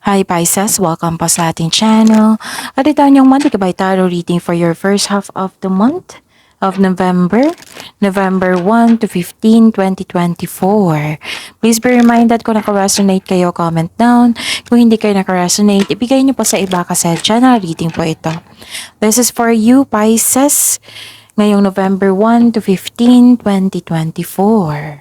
Hi Pisces, welcome po sa ating channel. At ito ang monthly Gabay Tarot reading for your first half of the month of November 1 to 15, 2024. Please be reminded kung naka-resonate kayo, comment down. Kung hindi kayo naka-resonate, ibigay niyo po sa iba kasi channel reading po ito. This is for you Pisces ngayong November 1 to 15, 2024.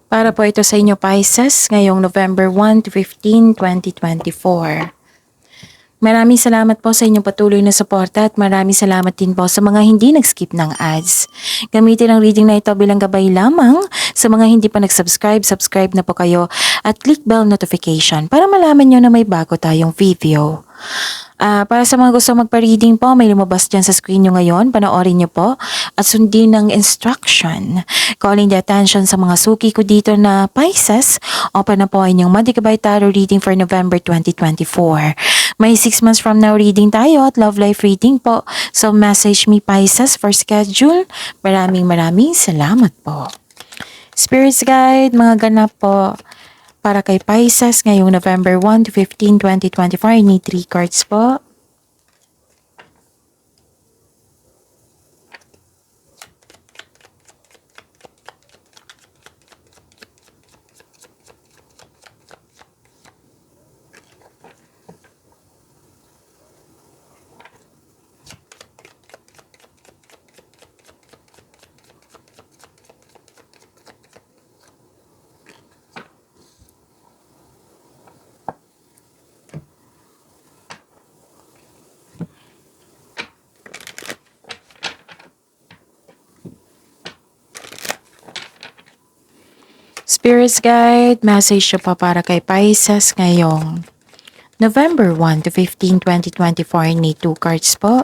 Para po ito sa inyo Pisces ngayong November 1 to 15, 2024. Maraming salamat po sa inyong patuloy na suporta at maraming salamat din po sa mga hindi nag-skip ng ads. Gamitin ang reading na ito bilang gabay lamang. Sa mga hindi pa nag-subscribe, subscribe na po kayo at click bell notification para malaman nyo na may bago tayong video. Para sa mga gusto magpa-reading po, may lumabas dyan sa screen nyo ngayon. Panoorin nyo po at sundin ng instruction. Calling the attention sa mga suki ko dito na Pisces, open na po inyong monthly Gabay Tarot reading for November 2024. May 6 months from now reading tayo at love life reading po. So message me Pisces for schedule. Maraming salamat po. Spirits Guide, mga ganap po. Para kay Pisces ngayong November 1 to 15, 2024, I need 3 cards po. Spirits Guide, message siya pa para kay Pisces ngayong November 1 to 15, 2024. Need 2 cards po.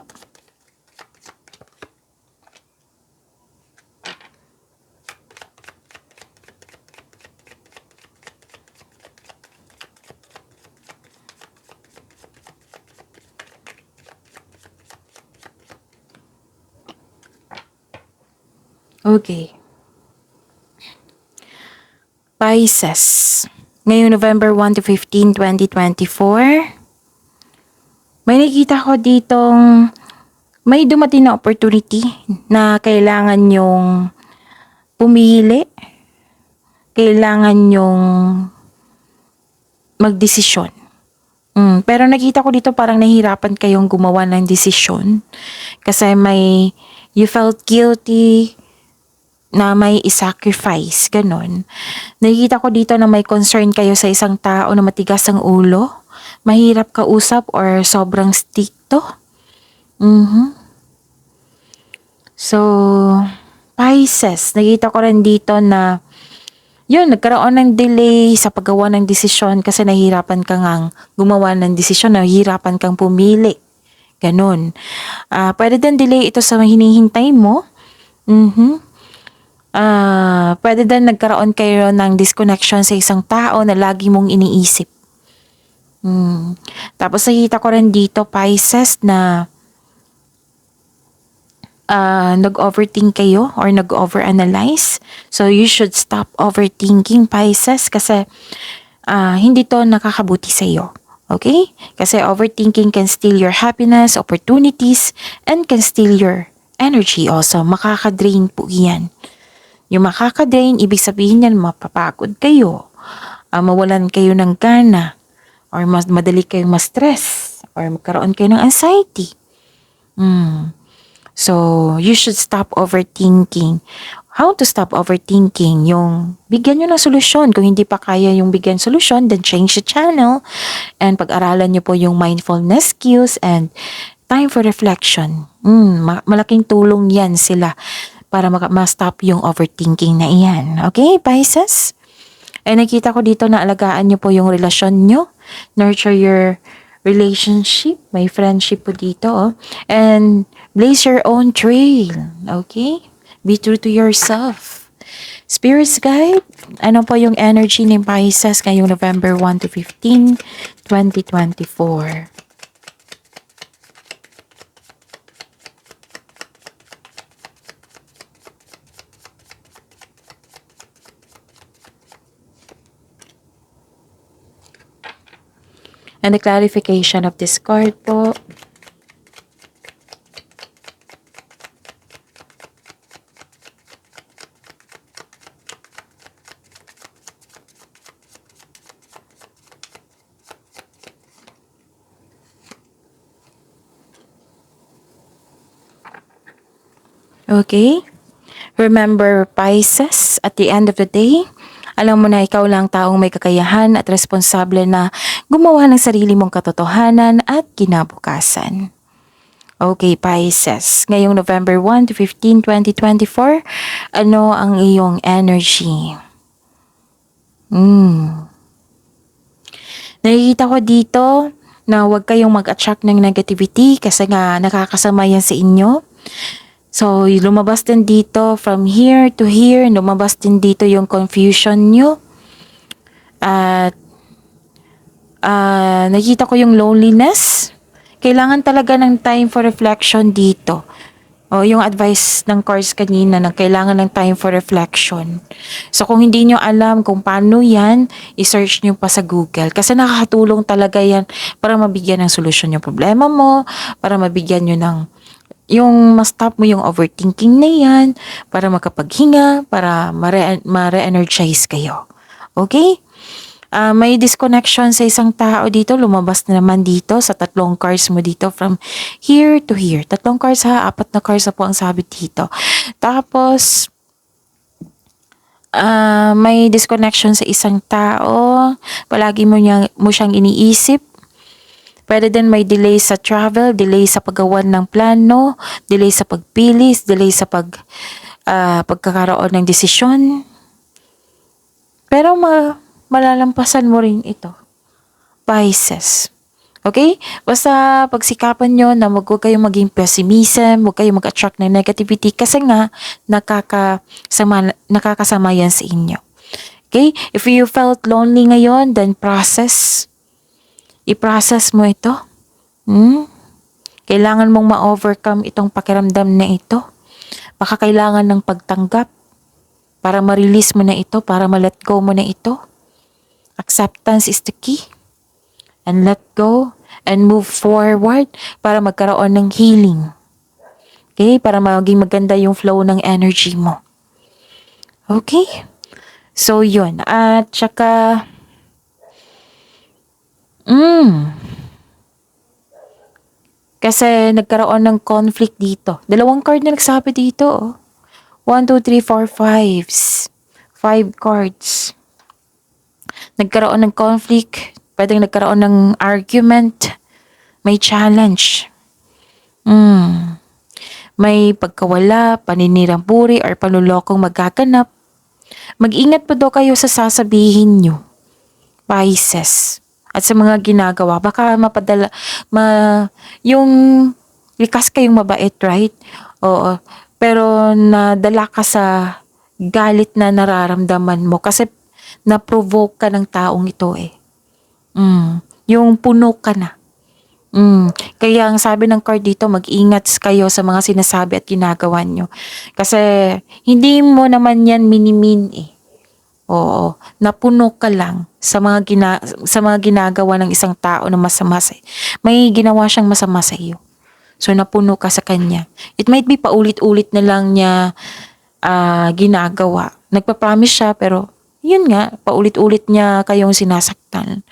Okay. Pisces, ngayong November 1 to 15, 2024, may nakita ko ditong may dumating na opportunity na kailangan nyong pumili, kailangan nyong magdesisyon. Pero nakita ko dito parang nahihirapan kayong gumawa ng desisyon kasi you felt guilty na may i-sacrifice, ganun. Nakikita ko dito na may concern kayo sa isang tao na matigas ang ulo, mahirap kausap or sobrang stricto. So, Pisces, nakita ko rin dito na nagkaroon ng delay sa paggawa ng desisyon kasi nahihirapan kang gumawa ng desisyon, nahihirapan kang pumili. Ganun. Pwede din delay ito sa hinihintay mo. Pwede din nagkaroon kayo ng disconnection sa isang tao na lagi mong iniisip. Tapos nakita ko rin dito, Pisces, na nag-overthink kayo or nag-overanalyze. So you should stop overthinking, Pisces, kasi hindi to nakakabuti sa iyo. Okay? Kasi overthinking can steal your happiness, opportunities, and can steal your energy also. Makaka-drain po yan. Yung makaka-drain, ibig sabihin yan, mapapagod kayo, mawalan kayo ng gana, or madali kayong ma-stress, or magkaroon kayo ng anxiety. So, you should stop overthinking. How to stop overthinking? Yung bigyan nyo ng solusyon. Kung hindi pa kaya yung bigyan solusyon, then change the channel. And pag-aralan nyo po yung mindfulness skills and time for reflection. Malaking tulong yan sila para ma-stop yung overthinking na iyan. Okay, Pisces? Nakita ko dito na alagaan nyo po yung relasyon nyo. Nurture your relationship. May friendship po dito. And blaze your own trail. Okay? Be true to yourself. Spirits Guide, ano po yung energy ng Pisces ngayong November 1 to 15, 2024? And the clarification of this card po. Okay? Remember, Pisces, at the end of the day, alam mo na ikaw lang taong may kakayahan at responsable na gumawa ng sarili mong katotohanan at kinabukasan. Okay, Pisces, ngayong November 1 to 15, 2024, ano ang iyong energy? Nakikita ko dito na huwag kayong mag-attract ng negativity kasi nga nakakasama yan sa inyo. So, lumabas din dito from here to here, lumabas din dito yung confusion nyo. At nakita ko yung loneliness. Kailangan talaga ng time for reflection dito. O yung advice ng cards kanina na kailangan ng time for reflection. So kung hindi nyo alam kung paano yan, i-search nyo pa sa Google. Kasi nakakatulong talaga yan para mabigyan ng solusyon yung problema mo, para mabigyan nyo ng yung ma-stop mo yung overthinking na yan, para makapaghinga, para ma-re-energize kayo. Okay? May disconnection sa isang tao dito, lumabas na naman dito sa tatlong cards mo dito from here to here. Tatlong cards ha, 4 na cards na po ang sabit dito. Tapos, may disconnection sa isang tao, palagi mo siyang iniisip. Pwede din may delay sa travel, delay sa paggawan ng plano, delay sa pagpilis, delay sa pagkakaroon ng desisyon. Pero malalampasan mo rin ito, Pisces. Okay? Basta pagsikapan nyo na huwag kayong maging pessimism, huwag kayong mag-attract ng negativity kasi nga nakakasama yan sa inyo. Okay? If you felt lonely ngayon, then i-process mo ito. Kailangan mong ma-overcome itong pakiramdam na ito. Baka kailangan ng pagtanggap para ma-release mo na ito, para ma-let go mo na ito. Acceptance is the key. And let go and move forward para magkaroon ng healing. Okay? Para maging maganda yung flow ng energy mo. Okay? So, yun. At saka, kasi nagkaroon ng conflict dito. 2 card na nagsabi dito. 1, 2, 3, 4, 5 cards. Nagkaroon ng conflict, pwedeng nagkaroon ng argument, may challenge. May pagkawala, paninirang puri, or panlulokong magaganap. Mag-ingat po daw kayo sa sasabihin nyo, Pisces, at sa mga ginagawa. Baka yung likas kayong mabait, right? Oo. Pero nadala ka sa galit na nararamdaman mo kasi na-provoke ka ng taong ito eh. Yung puno ka na. Kaya ang sabi ng card dito, mag-ingat kayo sa mga sinasabi at ginagawa nyo. Kasi hindi mo naman yan minimin eh. Oo, napuno ka lang sa mga ginagawa ng isang tao na masama sa may ginawa siyang masama sa iyo. So napuno ka sa kanya. It might be paulit-ulit na lang niya ginagawa. Nagpa-promise siya pero yun nga, paulit-ulit niya kayong sinasaktan.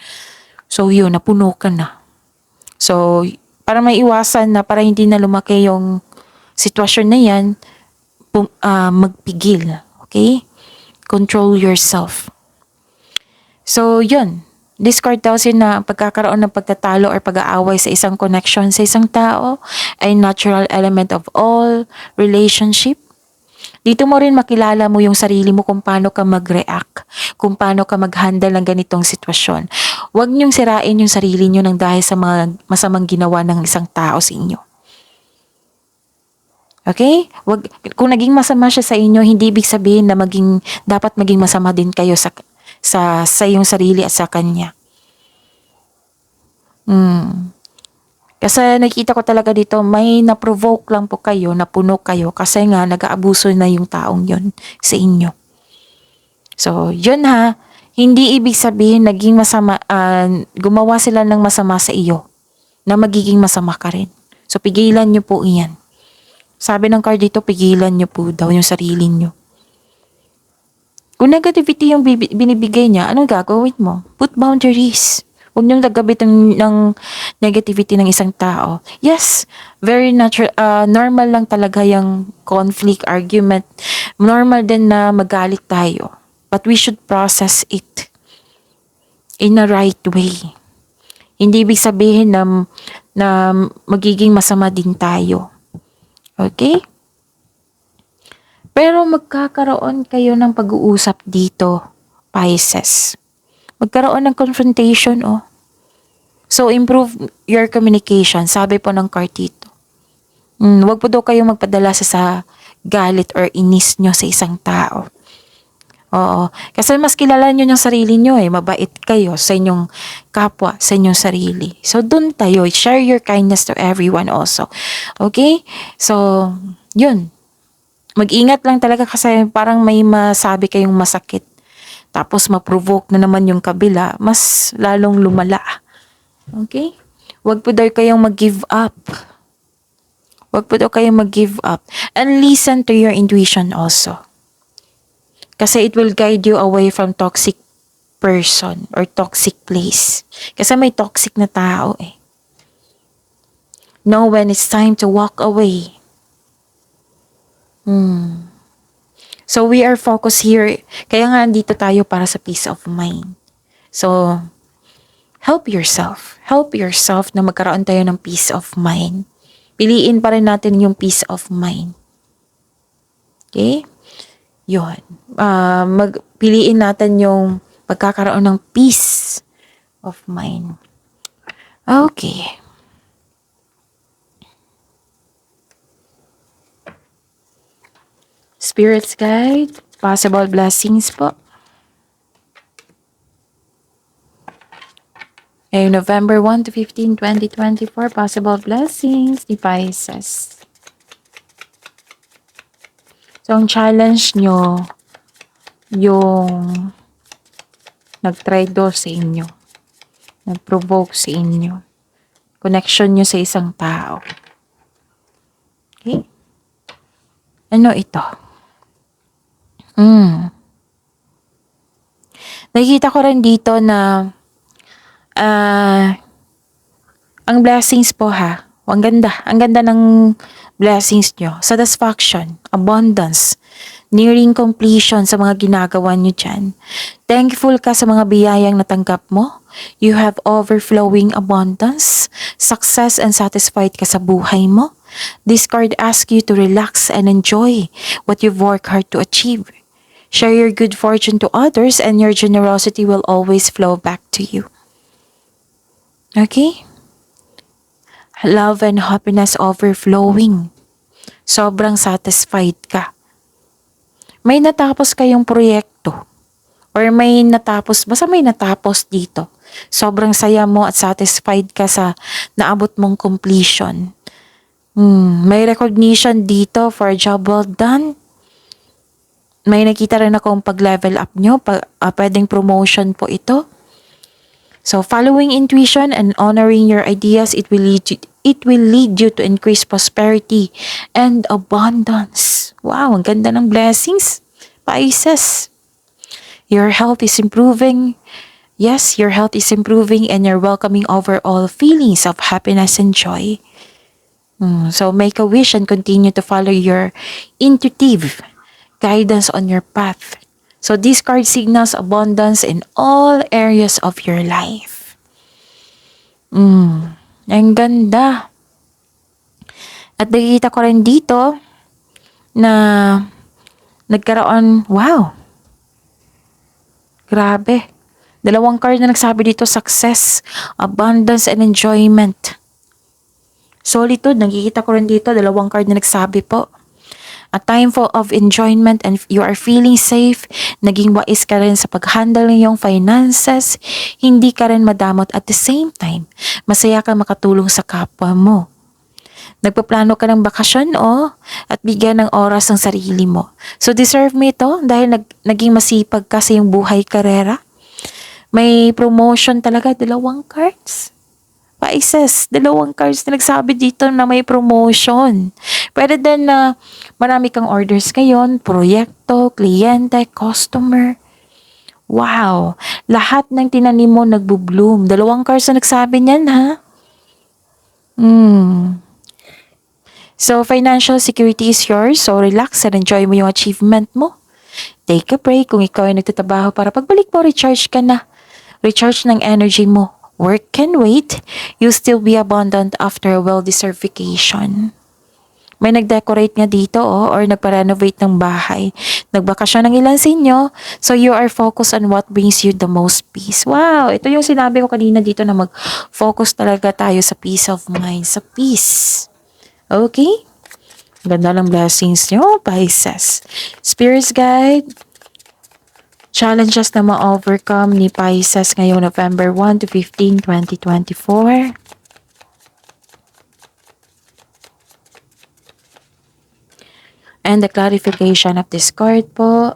So yun, napuno ka na. So para maiwasan na, para hindi na lumaki yung sitwasyon na yan, magpigil. Okay? Control yourself. So yun, this card tells you na pagkakaroon ng pagtatalo or pag-aaway sa isang connection sa isang tao ay natural element of all relationship. Dito mo rin makilala mo yung sarili mo kung paano ka mag-react, kung paano ka mag-handle ng ganitong sitwasyon. Huwag niyong sirain yung sarili niyo nang dahil sa mga masamang ginawa ng isang tao sa inyo. Okay? Kung naging masama siya sa inyo, hindi ibig sabihin na dapat maging masama din kayo sa iyong sarili at sa kanya. Kasi nakita ko talaga dito, may na-provoke lang po kayo, napuno kayo kasi nga nag-aabuso na yung taong yun sa inyo. So, yun ha, hindi ibig sabihin naging masama, gumawa sila ng masama sa iyo na magiging masama ka rin. So, pigilan nyo po iyan. Sabi ng card dito, pigilan nyo po daw yung sarili nyo. Kung negativity yung binibigay niya, anong gagawin mo? Put boundaries. Huwag niyong gagabitin ng negativity ng isang tao. Yes, very natural, normal lang talaga yung conflict, argument. Normal din na magalit tayo. But we should process it in a right way. Hindi ibig sabihin na magiging masama din tayo. Okay? Pero magkakaroon kayo ng pag-uusap dito, Pisces. Magkaroon ng confrontation, oh. So, improve your communication. Sabi po ng card dito. Huwag po daw kayong magpadala sa galit or inis nyo sa isang tao. Oo. Kasi mas kilala nyo yung sarili nyo eh. Mabait kayo sa inyong kapwa, sa inyong sarili. So, dun tayo. Share your kindness to everyone also. Okay? So, yun. Mag-ingat lang talaga kasi parang may masabi kayong masakit. Tapos ma-provoke na naman yung kabila, mas lalong lumala. Okay? Huwag po daw kayong mag-give up. Huwag po daw kayong mag-give up. And listen to your intuition also. Kasi it will guide you away from toxic person or toxic place. Kasi may toxic na tao eh. Know when it's time to walk away. So we are focused here. Kaya nga dito tayo para sa peace of mind. So, help yourself. Help yourself na magkaroon tayo ng peace of mind. Piliin pa rin natin yung peace of mind. Okay? Yun. Piliin natin yung pagkakaroon ng peace of mind. Okay. Spirits guide, possible blessings po. November 1 to 15, 2024, possible blessings ni Pisces. So, ang challenge nyo, yung nag-try do sa inyo, nag-provoke sa inyo, connection nyo sa isang tao. Okay? Ano ito? Nakikita ko rin dito na ang blessings po ha. Ang ganda. Ang ganda ng blessings nyo. Satisfaction, abundance, nearing completion sa mga ginagawa nyo dyan. Thankful ka sa mga biyayang natanggap mo. You have overflowing abundance, success and satisfied ka sa buhay mo. This card asks you to relax and enjoy what you've worked hard to achieve. Share your good fortune to others and your generosity will always flow back to you. Okay? Love and happiness overflowing. Sobrang satisfied ka. May natapos kayong proyekto. Or basta may natapos dito. Sobrang saya mo at satisfied ka sa naabot mong completion. May recognition dito for a job well done. May nakita rin akong pag-level up nyo, pwedeng promotion po ito. So, following intuition and honoring your ideas, it will lead you to increase prosperity and abundance. Wow, ang ganda ng blessings, Pisces. Your health is improving. Yes, your health is improving and you're welcoming over all feelings of happiness and joy. So, make a wish and continue to follow your intuitive guidance on your path. So this card signals abundance in all areas of your life. Ang ganda. At nakikita ko rin dito na nagkaroon, wow. Grabe. Dalawang card na nagsabi dito, success, abundance, and enjoyment. Solitude, nakikita ko rin dito, dalawang card na nagsabi po. A time full of enjoyment and you are feeling safe. Naging wais ka rin sa pag-handle ng iyong finances. Hindi ka rin madamot at the same time. Masaya ka makatulong sa kapwa mo. Nagpaplano ka ng bakasyon at bigyan ng oras ang sarili mo. So deserve mo ito dahil naging masipag ka sa iyong buhay karera. May promotion talaga, dalawang cards. Pisces, dalawang cards na nagsabi dito na may promotion. Pwede din na marami kang orders ngayon, proyekto, kliyente, customer. Wow! Lahat ng tinanim mo nagbo-bloom. Dalawang cards na nagsabi niyan, ha? So, financial security is yours. So, relax and enjoy mo yung achievement mo. Take a break kung ikaw ay nagtatrabaho para pagbalik mo, recharge ka na. Recharge ng energy mo. Work can wait. You'll still be abundant after a well-deserved vacation. May nag-decorate nga dito or nagpa-renovate ng bahay. Nagbakasyon ng ilan sa inyo. So you are focused on what brings you the most peace. Wow! Ito yung sinabi ko kanina dito na mag-focus talaga tayo sa peace of mind. Sa peace. Okay? Ganda ng blessings nyo, Pisces. Spirits guide. Challenges na ma-overcome ni Pisces ngayong November 1 to 15, 2024. And the clarification of this card po.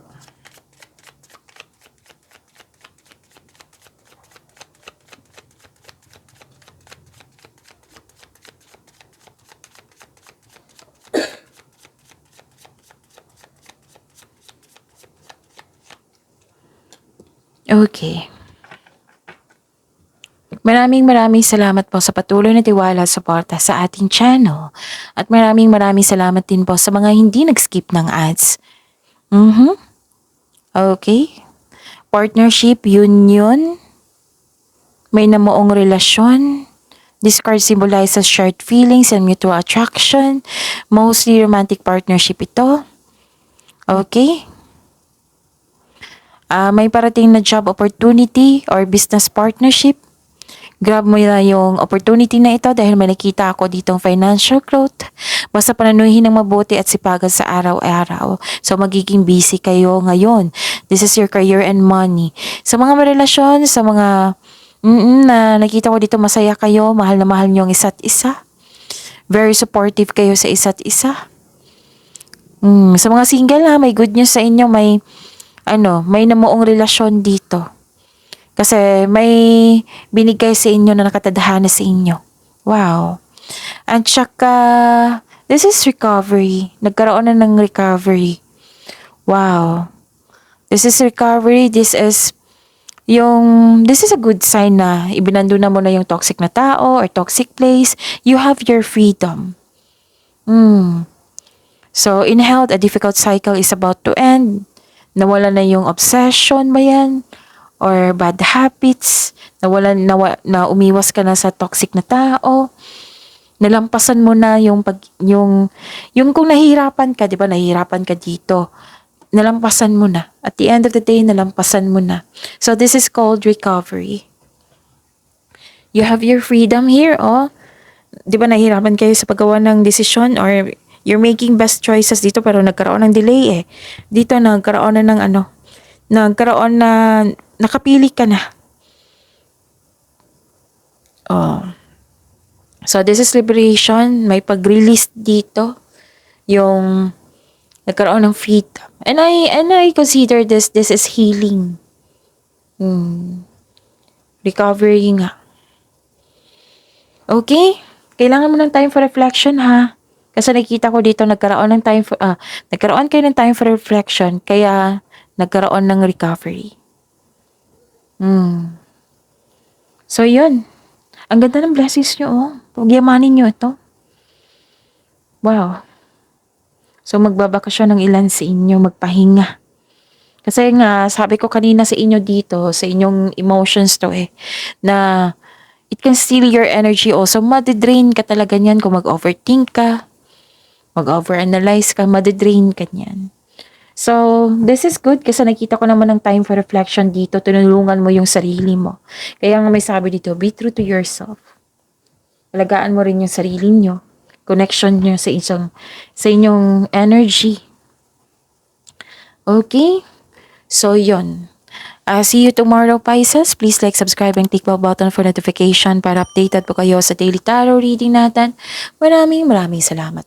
Okay. Maraming salamat po sa patuloy na tiwala at suporta sa ating channel. At maraming salamat din po sa mga hindi nag-skip ng ads. Okay. Partnership, union, may namuong relasyon. This card symbolizes shared feelings and mutual attraction. Mostly romantic partnership ito. Okay. May parating na job opportunity or business partnership. Grab mo na yung opportunity na ito dahil may nakita ako ditong financial growth. Basta pananuhin ng mabuti at sipagan sa araw-araw. So magiging busy kayo ngayon. This is your career and money. Sa mga relasyon, sa mga na nakita ko dito masaya kayo, mahal na mahal niyo ang isa't isa. Very supportive kayo sa isa't isa. Sa mga single may good news sa inyo, may namuong relasyon dito. Kasi may binigay sa inyo na nakatadhana sa inyo. Wow. At saka, this is recovery. Nagkaroon na ng recovery. Wow. This is recovery. This is a good sign na ibinando na mo na yung toxic na tao or toxic place. You have your freedom. So, in health, a difficult cycle is about to end. Nawala na yung obsession ba yan? Or bad habits? Na umiwas ka na sa toxic na tao? Nalampasan mo na yung kung nahihirapan ka, di ba? Nahihirapan ka dito. Nalampasan mo na. At the end of the day, nalampasan mo na. So, this is called recovery. You have your freedom here, Di ba nahihirapan kayo sa paggawa ng desisyon or you're making best choices dito pero nagkaroon ng delay Dito nagkaroon na ng nakapili ka na. So this is liberation, may pag-release dito yung nagkaroon ng freedom. And I consider this is healing. Recovery nga. Okay? Kailangan mo ng time for reflection, ha? Kasi nakikita ko dito nagkaroon kayo ng time for reflection kaya nagkaroon ng recovery. So yun. Ang ganda ng blessings nyo, Pagyamanin nyo ito. Wow. So magbabakasyon ng ilan sa inyo, magpahinga. Kasi nga, sabi ko kanina sa inyo dito, sa inyong emotions na it can steal your energy also. Madidrain ka talaga niyan kung mag-overthink ka. Mag-overanalyze ka, madidrain ka niyan. So, this is good kasi nakita ko naman ng time for reflection dito. Tinulungan mo yung sarili mo. Kaya nga may sabi dito, be true to yourself. Alagaan mo rin yung sarili nyo. Connection nyo sa inyong energy. Okay? So, yon. See you tomorrow, Pisces. Please like, subscribe, and click bell button for notification para updated po kayo sa daily tarot reading natin. Maraming salamat.